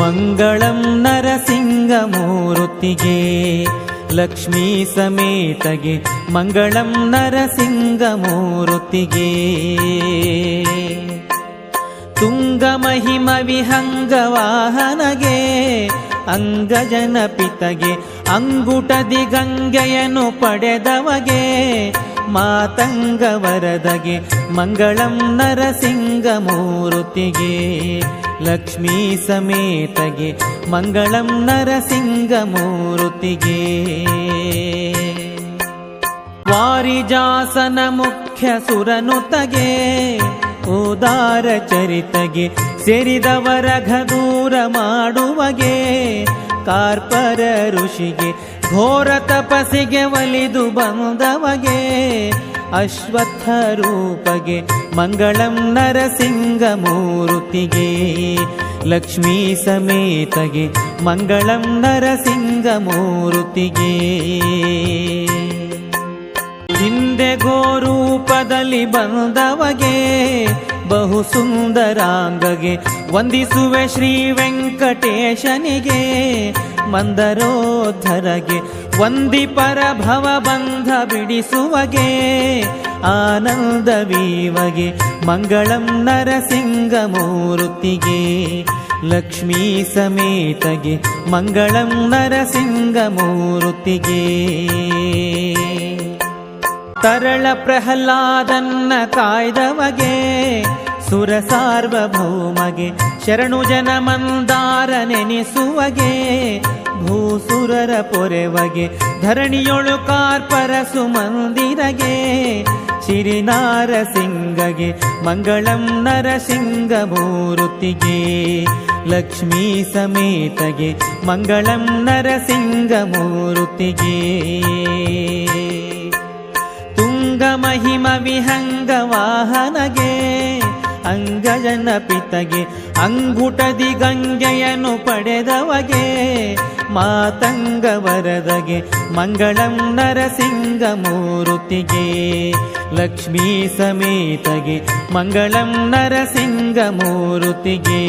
ಮಂಗಳಂ ನರಸಿಂಹಮೂರ್ತಿಗೆ ಲಕ್ಷ್ಮೀ ಸಮೇತಗೆ ಮಂಗಳಂ ನರಸಿಂಹಮೂರ್ತಿಗೆ ತುಂಗ ಮಹಿಮ ವಿಹಂಗ ವಾಹನಗೆ ಅಂಗಜನ ಪಿತಗೆ ಅಂಗುಟದಿ ಗಂಗೆಯನ್ನು ಪಡೆದವಗೆ ಮಾತಂಗ ವರದಗೆ ಮಂಗಳಂ ನರಸಿಂಹಮೂರ್ತಿಗೆ ಲಕ್ಷ್ಮೀ ಸಮೇತಗೆ ಮಂಗಳಂ ನರಸಿಂಹಮೂರ್ತಿಗೆ ವಾರಿಜಾಸನ ಮುಖ್ಯ ಸುರನುತಗೆ ಉದಾರ ಚರಿತಗೆ ಸೇರಿದವರ ಘದೂರ ಮಾಡುವಗೆ ಕಾರ್ಪರ ಋಷಿಗೆ ಘೋರ ತಪಸ್ಸಿಗೆ ಒಲಿದು ಬಂದವಗೆ ಅಶ್ವತ್ಥ ರೂಪಗೆ ಮಂಗಳಂ ನರಸಿಂಹಮೂರ್ತಿಗೆ ಲಕ್ಷ್ಮೀ ಸಮೇತಗೆ ಮಂಗಳಂ ನರಸಿಂಹಮೂರ್ತಿಗೆ ಹಿಂದೆ ಗೋರೂಪದಲ್ಲಿ ಬಂದವಗೆ ಬಹು ಸುಂದರಾಂಗಗೆ ವಂದಿಸುವೆ ಶ್ರೀ ವೆಂಕಟೇಶನಿಗೆ ಮಂದರೋದ್ಧರಗೆ ವಂದಿಪರ ಭವಬಂಧ ಬಿಡಿಸುವಗೆ ಆನಂದವೀವಗೆ ಮಂಗಳಂ ನರಸಿಂಹಮೂರ್ತಿಗೆ ಲಕ್ಷ್ಮೀ ಸಮೇತಗೆ ಮಂಗಳಂ ನರಸಿಂಹಮೂರ್ತಿಗೆ ತರಳ ಪ್ರಹ್ಲಾದನ್ನ ಕಾಯ್ದವಗೆ ಸುರ ಸಾರ್ವಭೌಮಗೆ ಶರಣು ಜನ ಮಂದಾರ ನೆನೆಸುವಗೆ ಭೂಸುರರ ಪೊರೆವಗೆ ಧರಣಿಯೊಳು ಕಾರ್ಪರ ಸುಮಂದಿರಗೆ ಶ್ರೀನಾರಸಿಂಗಗೆ ಮಂಗಳಂ ನರಸಿಂಹಮೂರ್ತಿಗೆ ಲಕ್ಷ್ಮೀ ಸಮೇತಗೆ ಮಂಗಳಂ ನರಸಿಂಹಮೂರ್ತಿಗೆ ತುಂಗ ಮಹಿಮ ವಿಹಂಗ ವಾಹನಗೆ ಅಂಗಜನ ಪಿತಗೆ ಅಂಗುಟದಿ ಗಂಗೆಯನ್ನು ಪಡೆದವಗೆ ಮಾತಂಗ ವರದಗೆ ಮಂಗಳಂ ನರಸಿಂಹಮೂರ್ತಿಗೆ ಲಕ್ಷ್ಮೀ ಸಮೇತಗೆ ಮಂಗಳಂ ನರಸಿಂಹಮೂರ್ತಿಗೆ